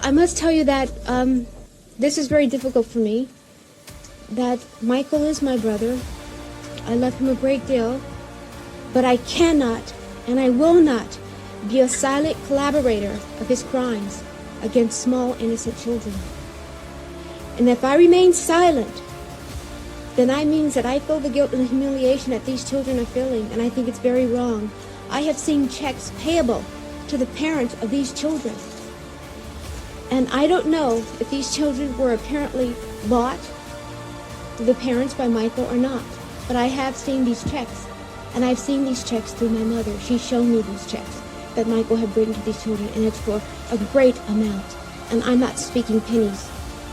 I must tell you that this is very difficult for me, that Michael is my brother. I love him a great deal, but I cannot and I will not be a silent collaborator of his crimes against small, innocent children. And if I remain silent, then that means that I feel the guilt and the humiliation that these children are feeling, and I think it's very wrong. I have seen checks payable to the parents of these children. And I don't know if these children were apparently bought to the parents by Michael or not. But I have seen these checks, and I've seen these checks through my mother. She's shown me these checks that Michael had written to these children, and it's for a great amount. And I'm not speaking pennies.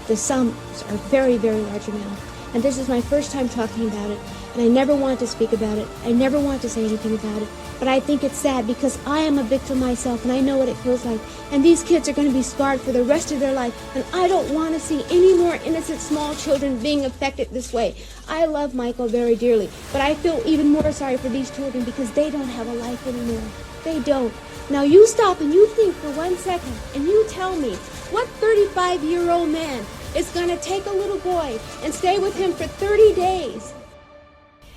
The sums are very, very large amount. And this is my first time talking about it, and I never want to speak about it. I never want to say anything about it. But I think it's sad because I am a victim myself, and I know what it feels like. And these kids are going to be scarred for the rest of their life, and I don't want to see any more innocent small children being affected this way. I love Michael very dearly, but I feel even more sorry for these children because they don't have a life anymore. They don't. Now you stop and you think for 1 second, and you tell me what 35-year-old man is going to take a little boy and stay with him for 30 days,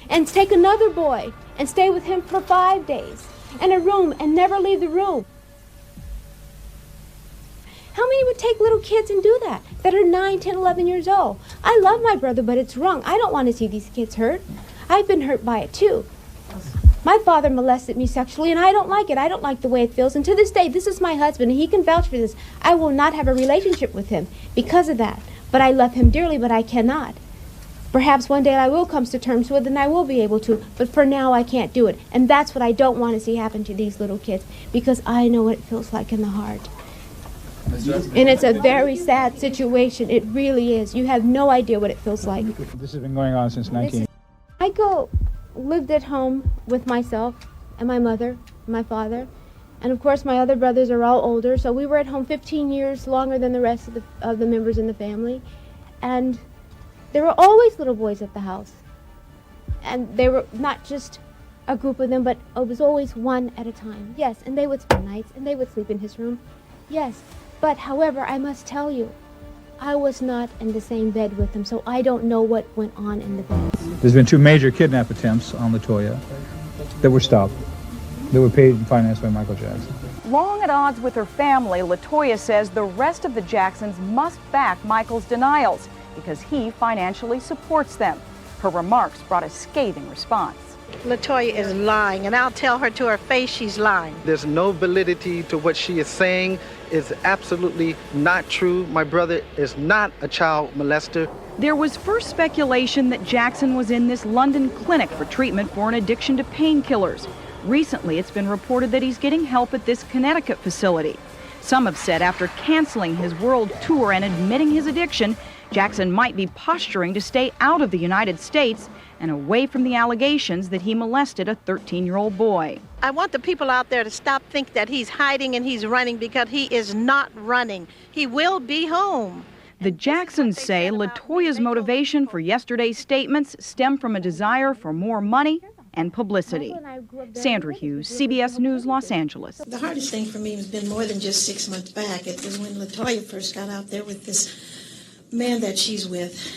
and take another boy and stay with him for 5 days, in a room and never leave the room. How many would take little kids and do that are 9, 10, 11 years old? I love my brother, but it's wrong. I don't want to see these kids hurt. I've been hurt by it too. My father molested me sexually, and I don't like it. I don't like the way it feels. And to this day, this is my husband, and he can vouch for this. I will not have a relationship with him because of that. But I love him dearly, but I cannot. Perhaps one day I will come to terms with it, and I will be able to. But for now, I can't do it. And that's what I don't want to see happen to these little kids, because I know what it feels like in the heart. And it's a very sad situation. It really is. You have no idea what it feels like. This has been going on since 19... Michael lived at home with myself and my mother, my father, and of course my other brothers are all older, so we were at home 15 years longer than the rest of the members in the family. And there were always little boys at the house. And they were not just a group of them, but it was always one at a time. Yes, and they would spend nights, and they would sleep in his room. Yes, but however, I must tell you, I was not in the same bed with them, so I don't know what went on in the bed. There's been 2 major kidnap attempts on Toya that were stopped. They were paid and financed by Michael Jackson. Long at odds with her family, Toya says the rest of the Jacksons must back Michael's denials because he financially supports them. Her remarks brought a scathing response. Toya is lying, and I'll tell her to her face she's lying. There's no validity to what she is saying. It's absolutely not true. My brother is not a child molester. There was first speculation that Jackson was in this London clinic for treatment for an addiction to painkillers. Recently, it's been reported that he's getting help at this Connecticut facility. Some have said after canceling his world tour and admitting his addiction, Jackson might be posturing to stay out of the United States and away from the allegations that he molested a 13-year-old boy. I want the people out there to stop thinking that he's hiding and he's running, because he is not running. He will be home. The Jacksons say Toya's motivation for yesterday's statements stemmed from a desire for more money and publicity. Sandra Hughes, CBS News, Los Angeles. The hardest thing for me has been more than just 6 months back. It was when Toya first got out there with this man that she's with.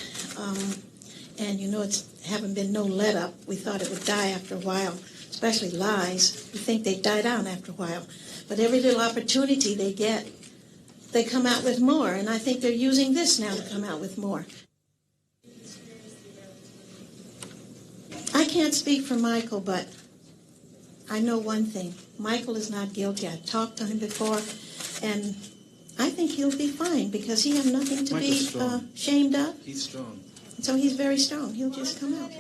And you know, it's haven't been no let up. We thought it would die after a while, especially lies. We think they die down after a while. But every little opportunity they get, they come out with more. And I think they're using this now to come out with more. I can't speak for Michael, but I know one thing. Michael is not guilty. I've talked to him before, and I think he'll be fine because he has nothing to be ashamed of. He's strong. So he's very strong. He'll just come out.